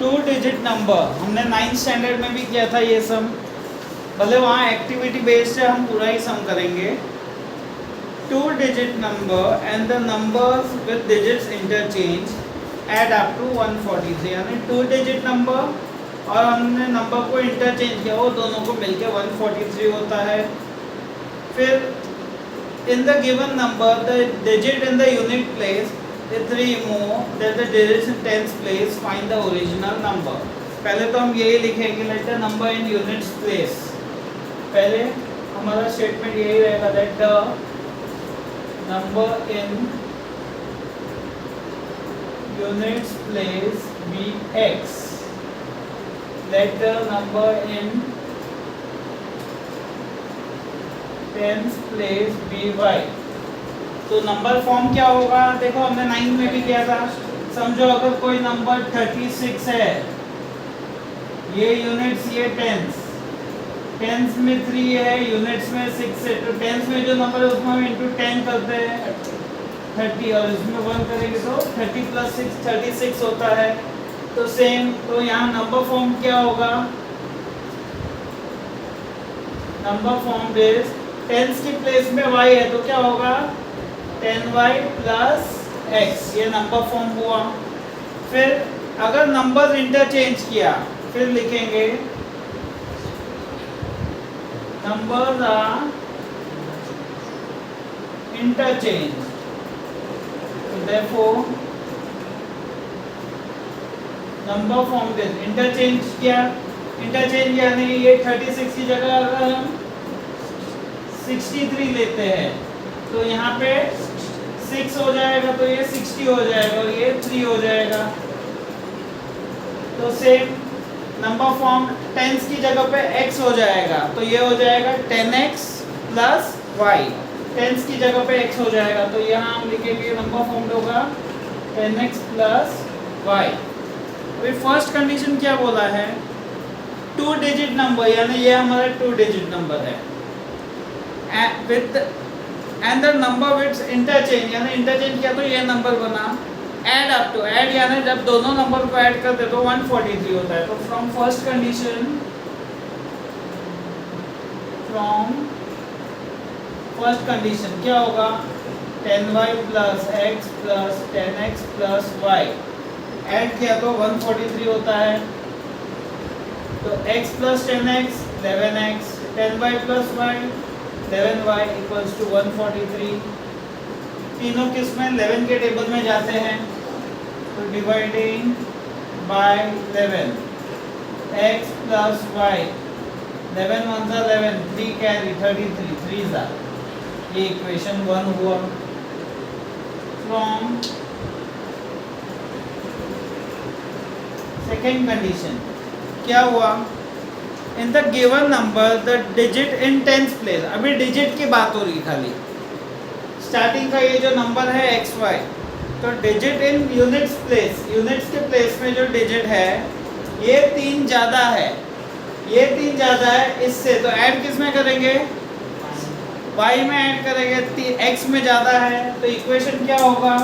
To digit number, हमने 9th standard में भी किया था ये सम, भले वहाँ एक्टिविटी बेस्ड है, हम पूरा ही सम करेंगे। Two digit number and the numbers with digits interchanged up to 143, यानी टू डिजिट नंबर और हमने नंबर को इंटरचेंज किया, वो दोनों को मिलके 143 होता है। फिर in the given number the digit in the unit place if remove that the digits in tens place, find the original number। पहले तो हम यही लिखेंगे let the number in units place, पहले हमारा स्टेटमेंट यही रहेगा that the number in units place be x, let the number in tens place be y। तो नंबर फॉर्म क्या होगा, देखो हमने 9 में भी किया था। समझो अगर कोई नंबर 36 है, ये यूनिट्स, ये टेंस, टेंस में 3 है, यूनिट्स में 6 है, तो टेंस में जो नंबर है उसमें हम इंटू 10 करते हैं 30, और इसमें 1 करेंगे तो 30 + 6 36 होता है। तो सेम, तो यहाँ नंबर फॉर्म क्या होगा, नंबर फॉर्म इज टेंस की प्लेस में y है तो क्या होगा 10y + x, ये नंबर फॉर्म हुआ। फिर अगर नंबर इंटरचेंज किया, फिर लिखेंगे numbers are interchange, therefore number form this, interchange किया, इंटरचेंज यानी ये 36 की जगह अगर हम 63 लेते हैं तो यहाँ पे 6 हो जाएगा, तो ये 60 हो जाएगा और ये 3 हो जाएगा। तो सेम नंबर फॉर्म टेंस की जगह पे x हो जाएगा, तो ये हो जाएगा 10x + y, टेंस की जगह पे x हो जाएगा, तो यहाँ हम लिखेंगे नंबर फॉर्म होगा 10x + y। अभी फर्स्ट कंडीशन क्या बोला है, टू डिजिट नंबर, यानी ये हमारा टू डिजिट नंबर है, विद एंड द नंबर विड्स इंटरचेंज, यानी इंटरचेंज किया तो ये नंबर बना, ऐड अप टू, ऐड यानी जब दोनों नंबर को ऐड करते तो 143 होता है। तो from first condition, from first condition क्या होगा 10y + x + 10x + y, add किया तो 143 होता है। तो x + 10x 11x, 10y + y 11y = 143। तीनों किस में 11 के टेबल में जाते हैं, तो dividing by 11, x + y 11 × 1 = 11, 3 carry 33, 3 ज़ा, ये इक्वेशन 1 हुआ। फ्रॉम सेकेंड कंडीशन क्या हुआ, in the given number the digit in tens place, अभी डिजिट की बात हो रही खाली, स्टार्टिंग का ये जो नंबर है xy, तो digit in units place, units के प्लेस में जो डिजिट है ये 3 ज़्यादा है, ये 3 ज़्यादा है इससे, तो ऐड किस में करेंगे y में ऐड करेंगे, x में ज़्यादा है, तो इक्वेशन क्या होगा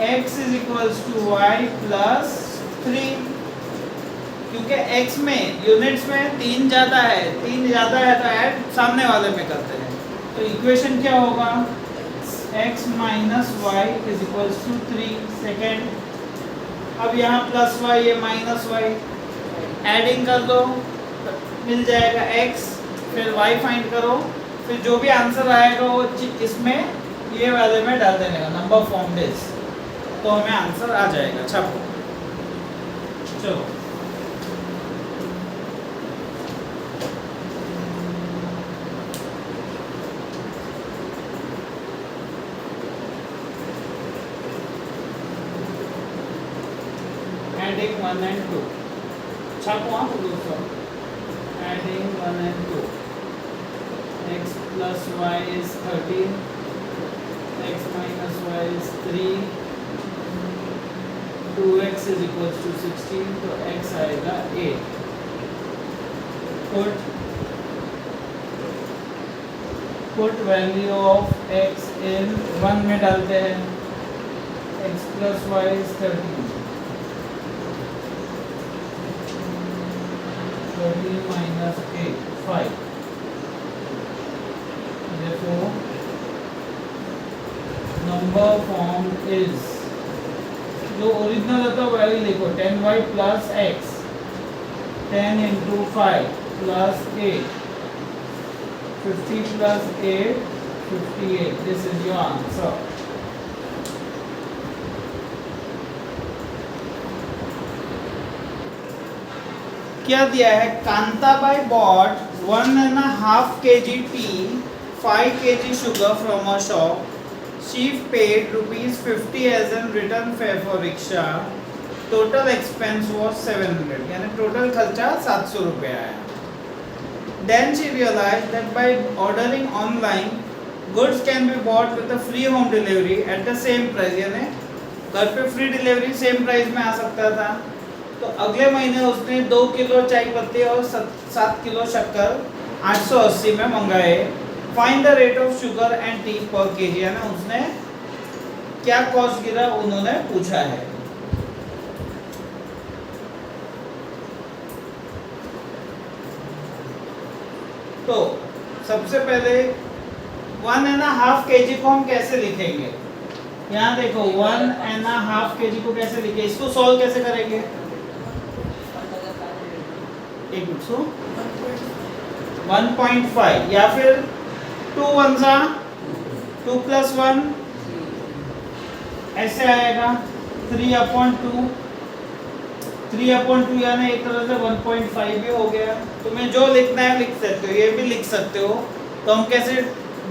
x = y + 3, क्योंकि x में यूनिट्स में 3 ज़्यादा है, 3 ज़्यादा है तो ऐड सामने वाले में करते हैं, तो इक्वेशन क्या होगा x - y = 3। सेकेंड, अब यहाँ +y, ये -y, एडिंग कर दो मिल जाएगा x, फिर y फाइंड करो, फिर जो भी आंसर आएगा वो इसमें ये वाले में डाल देने का, नंबर फॉर्म दिस, तो हमें आंसर आ जाएगा। छापो, चलो adding 1 and 2, छापो आप दोस्तों, adding 1 and 2, x + y is 13, x - y is 3, 2x = 16, तो x आएगा 8। पुट वैल्यू ऑफ x इन 1 में डालते हैं, x + y is 13, 13 minus 8 5. Therefore number form is, जो ओरिजिनल होता है वही लिखो, 10y plus x, 10 into 5 plus 8, 50 plus 8 58. This is your answer. क्या दिया है? Kantabai bought 1.5 kg tea, 5 kg sugar from a shop. She paid ₹50 as a return fare for rickshaw. Total expense was 700. यानी total खर्चा 700 रुपये आया. Then she realized that by ordering online, goods can be bought with a free home delivery at the same price. यानी घर पे free delivery same price में आ सकता था. तो अगले महीने उसने 2 किलो चाय पत्ती और 7 किलो शक्कर 880 में मंगाए. Find the rate of sugar and T पर केजी. यानी उसने क्या कॉस्ट गिरा उन्होंने पूछा है. तो सबसे पहले 1.5 kg को हम कैसे लिखेंगे? यहाँ देखो 1.5 kg को कैसे लिखे, इसको सॉल्व कैसे करेंगे? एक मिनट सो 1.5 या फिर 2 1 2 plus 1 ऐसे आएगा 3/2 3/2 यानी एक तरह से 1.5 भी हो गया. तुम्हें जो लिखना है लिख सकते हो, ये भी लिख सकते हो. तो हम कैसे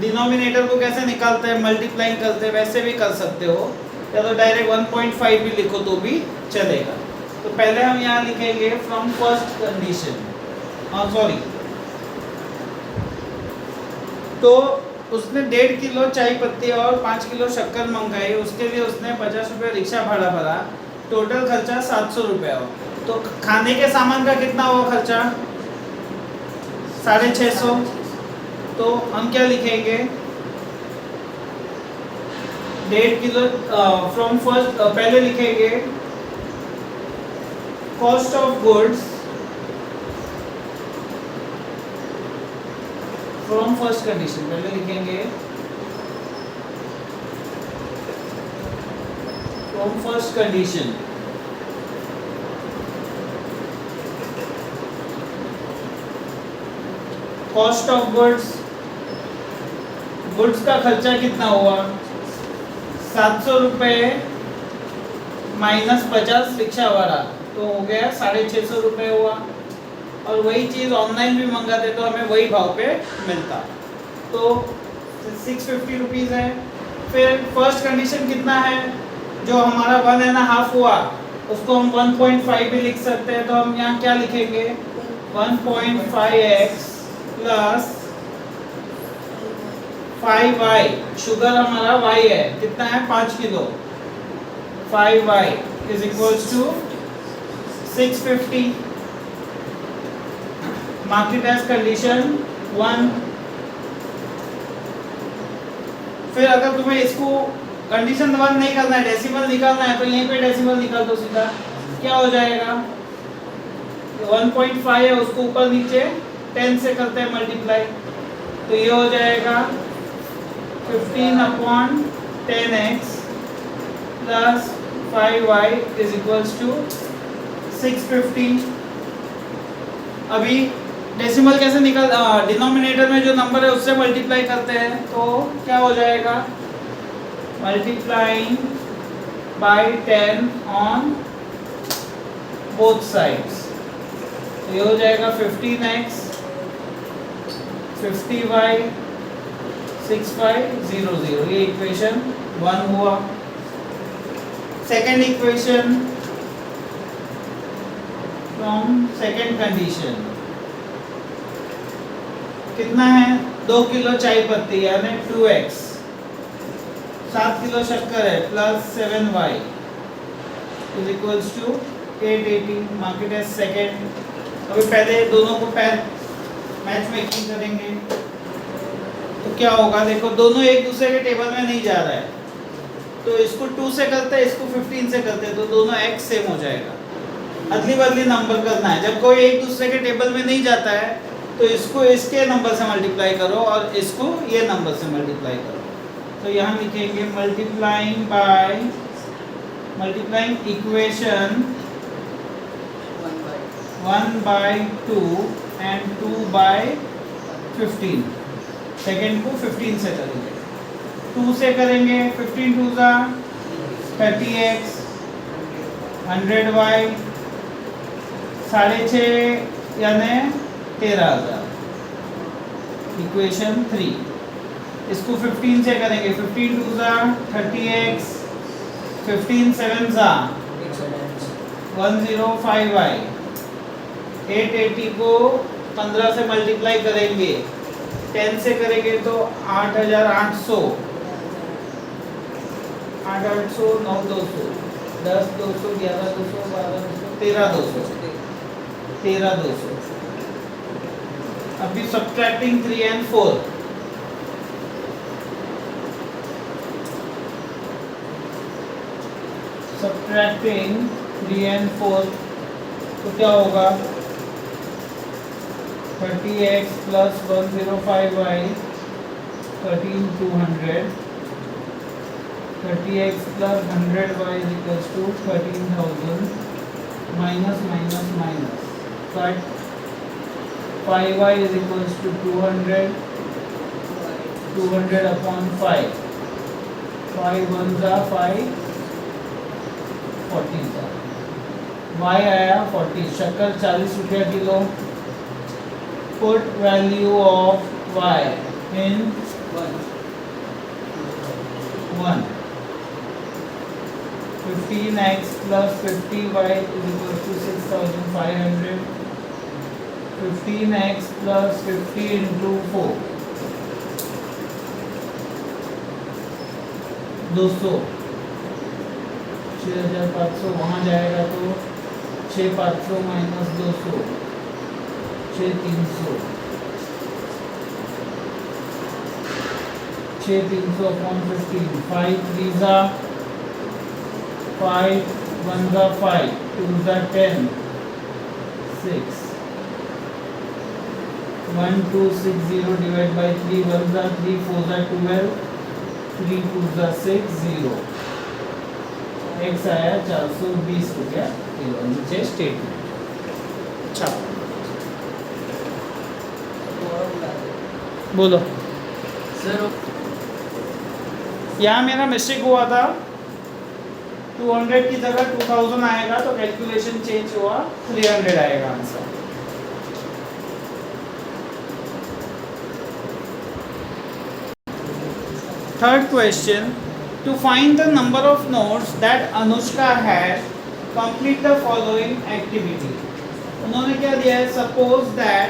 डिनोमिनेटर को कैसे निकालते हैं, मल्टीप्लाइंग करते हैं, वैसे भी कर सकते हो. या तो डायरेक्ट 1.5 भी लिखो तो भी चलेगा. तो पहले हम यहाँ लिखेंगे फ्रॉम फर्स्ट कंडीशन. सॉरी, तो उसने 1.5 किलो चाय पत्ती और 5 किलो शक्कर मंगाई. उसके लिए उसने 50 रुपये रिक्शा भाड़ा भरा. टोटल खर्चा 700 रुपये हो. तो खाने के सामान का कितना हुआ खर्चा? 650. तो हम क्या लिखेंगे? 1.5 किलो फ्रॉम फर्स्ट पहले लिखेंगे cost of goods from first condition. पहले लिखेंगे from first condition. Cost of goods, goods का खर्चा कितना हुआ? 700 रुपये माइनस 50 रिक्शा वाला, तो हो गया 650 रुपये हुआ. और वही चीज़ ऑनलाइन भी मंगाते तो हमें वही भाव पे मिलता. तो 650 रुपीज़ है. फिर फर्स्ट कंडीशन कितना है? जो हमारा 1.5 हुआ उसको हम 1.5 भी लिख सकते हैं. तो हम यहाँ क्या लिखेंगे? 1.5x plus 5y. शुगर हमारा y है, कितना है? 5 kilo. 5y is equals to 650. Mark it as condition 1. फिर अगर तुम्हें इसको कंडीशन 1 नहीं करना है, डेसिमल निकालना है, तो यहीं पे डेसिमल निकाल दो सीधा. क्या हो जाएगा? 1.5 है, उसको ऊपर नीचे 10 से करते हैं मल्टीप्लाई. तो ये हो जाएगा 15/10x plus 5y is equals to 650. अभी डेसिमल कैसे निकल, डिनोमिनेटर में जो नंबर है उससे मल्टीप्लाई करते हैं. तो क्या हो जाएगा? Multiplying by 10 on both sides. तो ये हो जाएगा 15x 50y 6500. ये इक्वेशन 1 हुआ. Second equation from second condition कितना है? 2 किलो चाय पत्ती यानी 2x, 7 किलो शक्कर है plus 7y is equals to 880. Mark it as second. अभी पहले दोनों को मैच मेकिंग करेंगे. तो क्या होगा? देखो दोनों एक दूसरे के टेबल में नहीं जा रहा है. तो इसको 2 से करते हैं, इसको 15 से करते हैं, तो दोनों x सेम हो जाएगा. अदली बदली नंबर करना है। जब कोई एक दूसरे के टेबल में नहीं जाता है तो इसको इसके नंबर से मल्टीप्लाई करो और इसको ये नंबर से मल्टीप्लाई करो। तो यहाँ लिखेंगे मल्टीप्लाइंग इक्वेशन 1/2 एंड 2/15। सेकेंड को 15 से करेंगे, 2 से करेंगे 15 2 ज़ा 30x, 100y 6.5 यानी 13,000। इक्वेशन 3। इसको 15 से करेंगे, 15 2 ज़ा 30x, 15 7 ज़ा 105y, 880 को 15 से मल्टीप्लाई करेंगे, 10 से करेंगे तो 8,800, 8,800 9,200 10,200 11,200 12,200 13,200 13,200। अभी सब्ट्रैक्टिंग 3 and 4। सब्ट्रैक्टिंग 3 and 4 तो क्या होगा, 30x plus 105y 13,200, 30x plus 100y is equals to 13,000, minus minus minus, cut 5y is equals to 200, 200 upon 5, 5 1 जा 5 40 जा, y आया 40, शक्कर 40 रुपया kilo. Put value of y in 1. 15x plus 50y is equal to 6,500. 15x plus 50 into 4 200, 6,500 वहाँ जाएगा तो 6,500 minus 200 6,300, 6,300 upon 15, 5 3 ज़ा 5 1 ज़ा 5 2 ज़ा 10 6 1260 डिवाइड बाय 3 1 ज़ा 3 4 ज़ा 12 3 2 ज़ा 6 0। x आया 420 रुपया किलो। नीचे स्टेटमेंट। अच्छा बोलो सर यहाँ मेरा मिस्टेक हुआ था, 200 की जगह 2000 आएगा तो कैलकुलेशन चेंज हुआ, 300 आएगा answer. Third question, to find the number of notes that Anushka had, complete the following activity. उन्होंने क्या दिया है, suppose that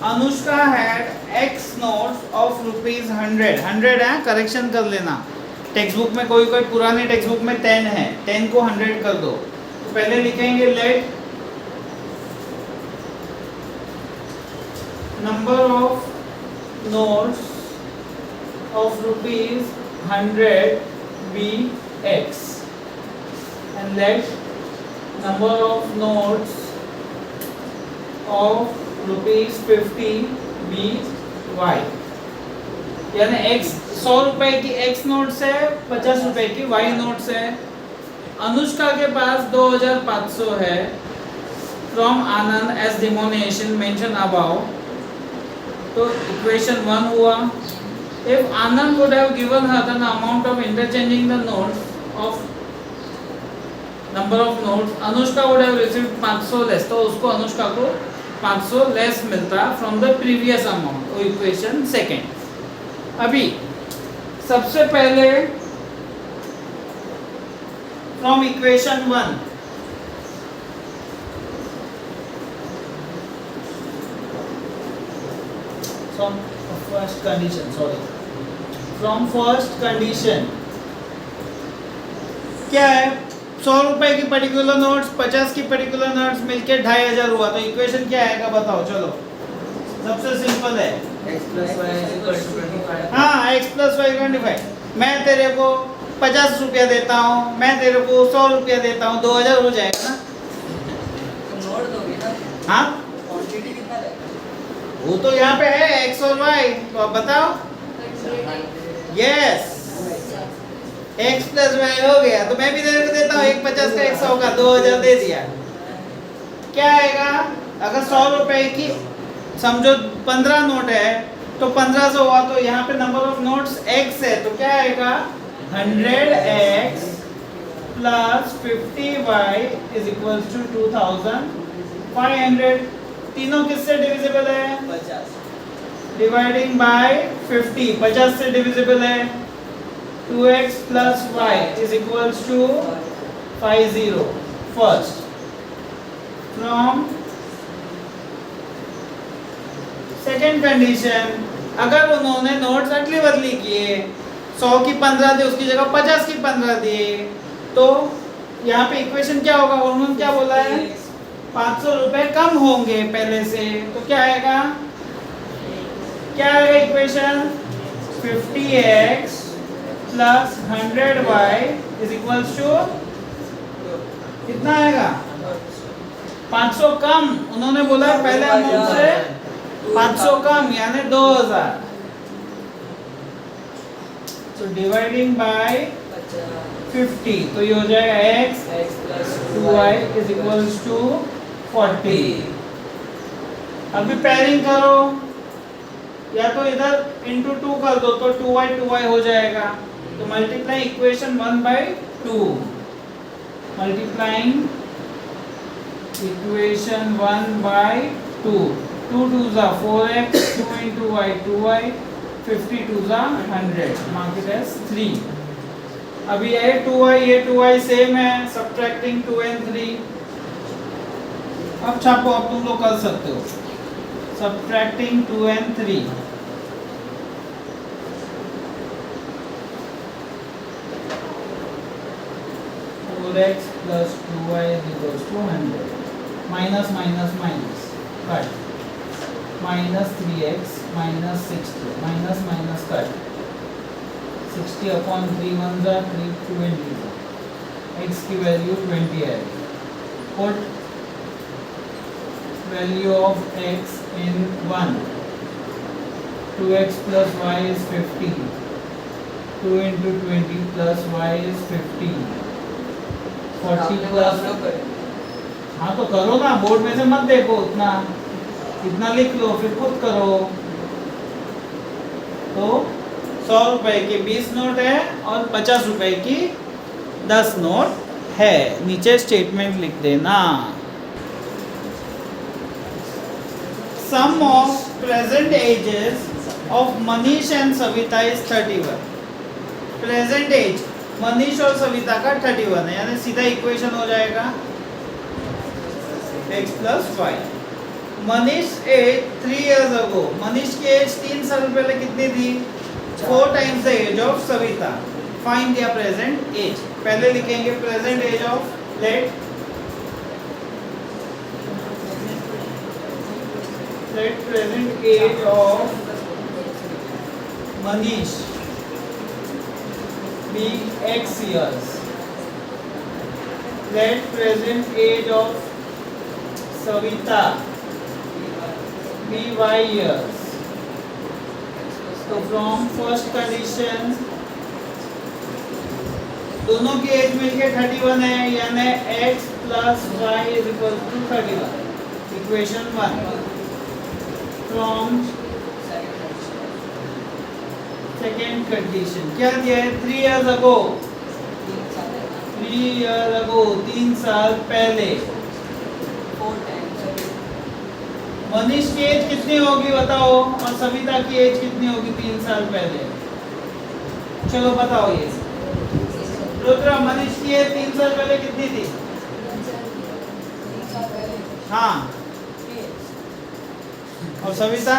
Anushka had x notes of ₹100। 100 है, करेक्शन कर लेना, टेक्स्ट बुक में कोई पुराने टेक्स्ट बुक में 10 है, 10 को 100 कर दो। तो पहले लिखेंगे let number of notes of ₹100 be x and let number of notes of ₹50 be y। यानी x 100 रुपए की x नोट्स है, 50 रुपए की y नोट्स है। अनुष्का के पास 2,500 है from Anand as denomination mention above. तो इक्वेशन 1 हुआ, if Anand would have given her the amount of interchanging the notes of number of notes, Anushka would have received 500 less, तो उसको अनुष्का को 500 लेस मिलता फ्रॉम द प्रीवियस अमाउंट। वो equation second. अभी सबसे पहले from equation 1 from first condition, sorry, from first condition क्या है, 100 रुपए की पर्टिकुलर नोट्स 50 की पर्टिकुलर नोट्स मिलके 2,500 हुआ। तो इक्वेशन क्या आएगा बताओ, चलो सबसे सिंपल है x plus y is equal to 25। हाँ, x plus y 25। मैं तेरे को 50 रुपया देता हूँ, मैं तेरे को 100 रुपया देता हूँ, 2,000 हो जाएगा ना। जोड़ दोगे ना? हाँ क्वांटिटी कितना रहेगा? वो तो यहाँ पे है x और y, तो अब बताओ। यस x प्लस वाई हो गया, तो मैं भी देता हूँ 150 का 100 का 2000 दे दिया। क्या आएगा अगर 100 रुपए की समझो 15 नोट है तो 1500 हुआ, तो यहाँ पे नंबर ऑफ नोट्स x है, तो क्या आएगा 100x plus 50y is equal to 2500। तीनों किससे डिविजिबल है? 50। डिवाइडिंग बाय 50, 50 से डिविजिबल है। 2x plus y is equal to 50। First from second condition, अगर उन्होंने नोट्स अदली बदली किए 100 की 15 दी उसकी जगह 50 की 15 दिए, तो यहाँ पे इक्वेशन क्या होगा? उन्होंने क्या बोला है? 500 रुपए कम होंगे पहले से, तो क्या आएगा? क्या आएगा equation? 50x plus 100y is equal to कितना आएगा? 500 कम, उन्होंने बोला है पहले अमाउंट से 500 कम यानी 2000। तो डिवाइडिंग बाय 50, तो ये हो जाएगा x plus 2y is equal to 40। अभी पेयरिंग करो, या तो इधर इंटू 2 कर दो तो 2y हो जाएगा। तो multiply equation 1/2, multiplying equation 1/2, 2 2s are 4x, 2 into y 2y, 50 2s are 100, mark it as 3। अभी ये 2y सेम है, सब्ट्रैक्टिंग 2 and 3। अब छापो, अब तुम लोग कर सकते हो। Subtracting 2 and 3, x plus 2y is equals to 100, minus minus minus cut, minus 3x minus 60, minus minus cut, 60 upon 3 ones are 3 20, x की वैल्यू 20 है। Put value of x in 1, 2x plus y is 50, 2 into 20 plus y is 50, 40 plus, हाँ तो करो ना, board में से मत देखो, इतना लिख लो फिर खुद करो। तो 100 रुपए के 20 नोट है और 50 रुपए की 10 नोट है। नीचे स्टेटमेंट लिख देना। Sum of present ages of Manish and Savita is 31। Present age Manish और सविता का 31 है, यानी सीधा इक्वेशन हो जाएगा x plus y. Manish age 3 years ago, मनीष की एज 3 साल पहले कितनी थी? 4 times the age of Savita. Find the present age. पहले लिखेंगे present age of, let present age of Manish be x years. Let present age of Savita be y years. So from first condition, दोनों की as मिलके 31 है, यानी x plus y is equal to 31. Equation 1. From second condition क्या दिया है? 3 years ago, 3 years ago 3 साल पहले। मनीष की एज कितनी होगी बताओ, और सविता की एज कितनी होगी 3 साल पहले? चलो बताओ ये। रुद्रा, मनीष की एज 3 साल पहले कितनी थी? हाँ, और सविता?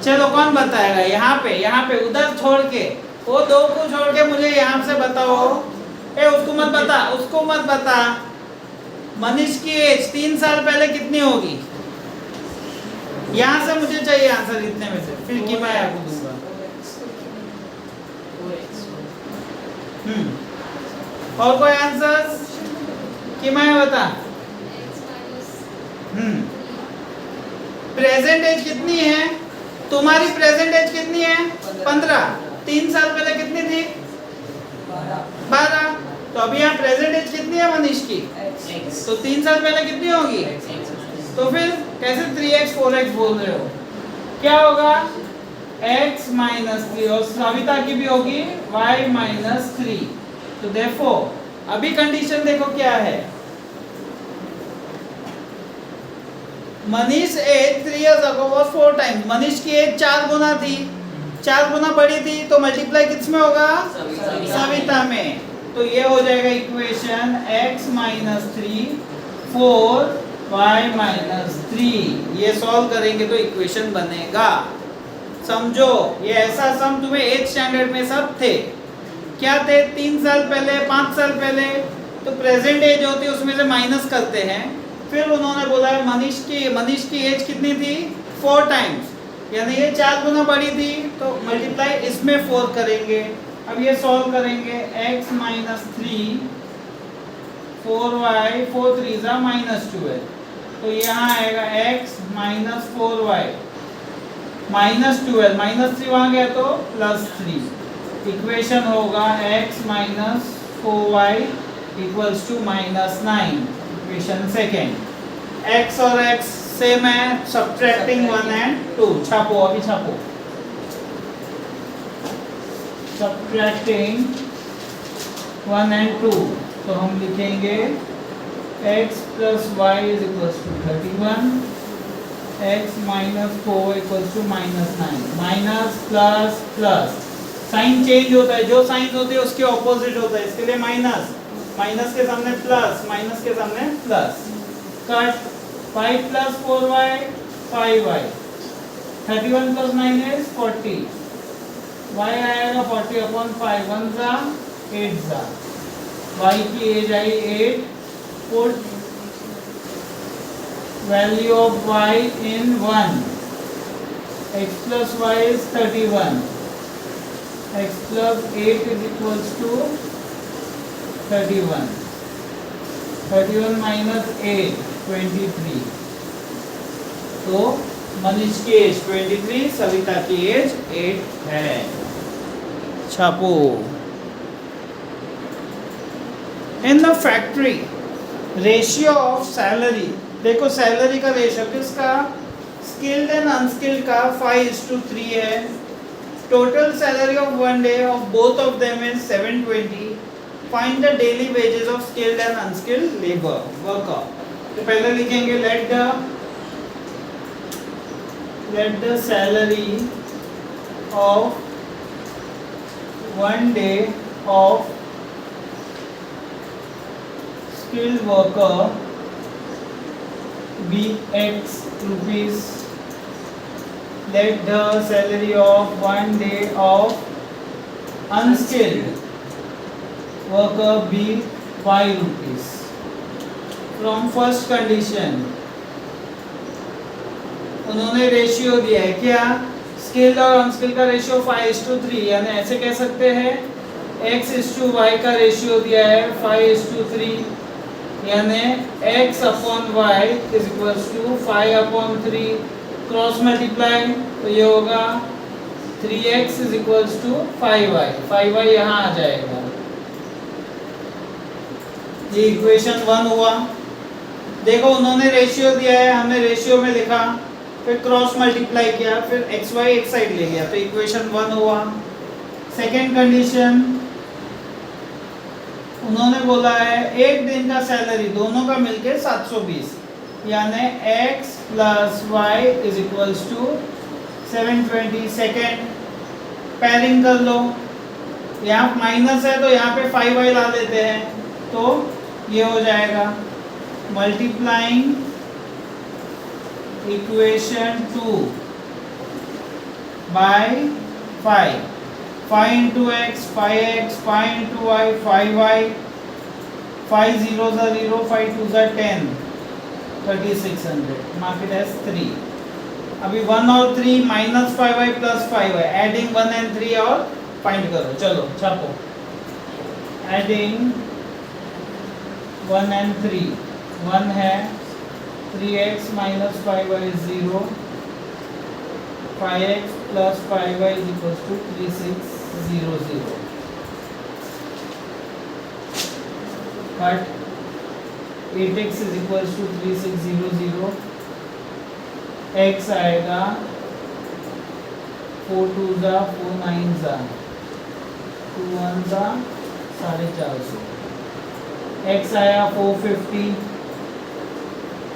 चलो कौन बताएगा? यहाँ पे उधर छोड़ के, वो 2 को छोड़ के मुझे यहाँ से बताओ। उसको मत बता। मनीष की एज 3 साल पहले कितनी होगी? यहाँ से मुझे चाहिए आंसर इतने में से, फिर की मैं आपको दूंगा। और कोई आंसर्स कि मैं बता? प्रेजेंट एज कितनी है तुम्हारी? प्रेजेंट एज कितनी है? 15। 3 साल पहले कितनी थी? 12। तो अभी यहाँ प्रेजेंट एज कितनी है मनीष की? तो 3 साल पहले कितनी होगी? तो फिर कैसे 3x 4x बोल रहे हो? क्या होगा? x माइनस 3 और सविता की भी होगी y माइनस 3। तो देखो अभी कंडीशन देखो क्या है। Manish age 3 years ago was 4 times। मनीष की एज 4 गुना थी, 4 गुना बड़ी थी, तो मल्टीप्लाई किस में होगा? सविता में। तो ये हो जाएगा equation x minus 3 4 y minus 3। ये सॉल्व करेंगे तो इक्वेशन बनेगा। समझो ये ऐसा सम तुम्हें 8th स्टैंडर्ड में सब थे। क्या थे? 3 साल पहले, 5 साल पहले। तो प्रेजेंट एज होती है उसमें से माइनस करते हैं। फिर उन्होंने बोला है मनीष की एज कितनी थी? 4 टाइम्स, यानी ये 4 गुना बड़ी थी, तो मल्टीप्लाई इसमें 4 करेंगे। अब ये सॉल्व करेंगे। x minus 3 4y 4 3 minus 12। तो यहाँ आएगा x minus 4y minus 12, minus 3 वहाँ गया तो प्लस 3। इक्वेशन होगा x minus 4y equals to minus 9। Equation second. x और x सेम है, सब्ट्रैक्टिंग 1 and 2। छापो, अभी छापो। सब्ट्रैक्टिंग 1 and 2, तो हम लिखेंगे x plus y is equals to 31, x minus 4 equals to minus 9। Minus plus plus, sign change होता है, जो साइन होती है उसके ऑपोजिट होता है। इसके लिए माइनस, माइनस के सामने प्लस, माइनस के सामने plus. Cut 5 plus 4y 5y, 31 plus 9 is 40, y आएगा 40 अपॉन 5, 1 जा 8 जा, y की एज आई 8। Put value of y in 1, x plus y is 31, x plus 8 is equals to 31, 31 minus 8 23। तो मनीष की एज 23, सविता की एज 8 है। छापो। In the factory ratio of salary, देखो सैलरी का रेशियो किसका? स्किल्ड एंड अनस्किल्ड का 5:3 है। Total salary of one day of both of them is 720। Find the daily wages of skilled and unskilled labour worker. तो पहले लिखेंगे let the salary of one day of skilled worker be x rupees. Let the salary of 1 day of unskilled worker be 5 rupees. From first condition उन्होंने ratio दिया है क्या? Skilled और unskilled का ratio 5:3, यानी ऐसे कह सकते हैं x:y का रेशियो दिया है 5:3, यानी x upon y is equals to 5/3। Cross multiply तो ये होगा 3x is equals to 5y, 5y यहाँ आ जाएगा। ये इक्वेशन 1 हुआ। देखो उन्होंने रेशियो दिया है, हमने रेशियो में लिखा, फिर क्रॉस मल्टीप्लाई किया, फिर xy एक साइड ले गया, तो इक्वेशन 1 हुआ। सेकेंड कंडीशन उन्होंने बोला है एक दिन का सैलरी दोनों का मिलके 720, यानी x plus y is equals to 720। Second pairing कर लो, यहाँ माइनस है तो यहाँ पे 5y ला देते हैं, तो ये हो जाएगा multiplying equation 2 bye 5, 5 into x 5x, 5 into y 5y, 5 zeros are 0, 5 twos are 10, 3600, mark it as 3। अभी 1 और 3 minus 5y plus 5y, adding 1 and 3 और फाइंड करो। चलो छापो। एडिंग 1 and 3, 1 है 3x minus 5y is 0, 5x plus 5y is equals to 3600. But 8x is equals to 3600, x आएगा 4 2 जा 4 9 जा 2 1 जा 450, x आया 450,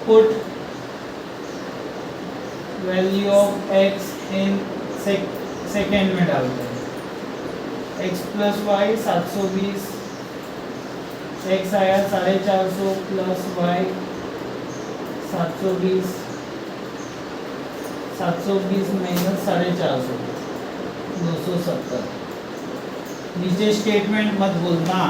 put value of x in second में डालते हैं, x प्लस वाई 720, x आया 450 प्लस वाई 720, 720 माइनस 450 270। नीचे स्टेटमेंट मत भूलना।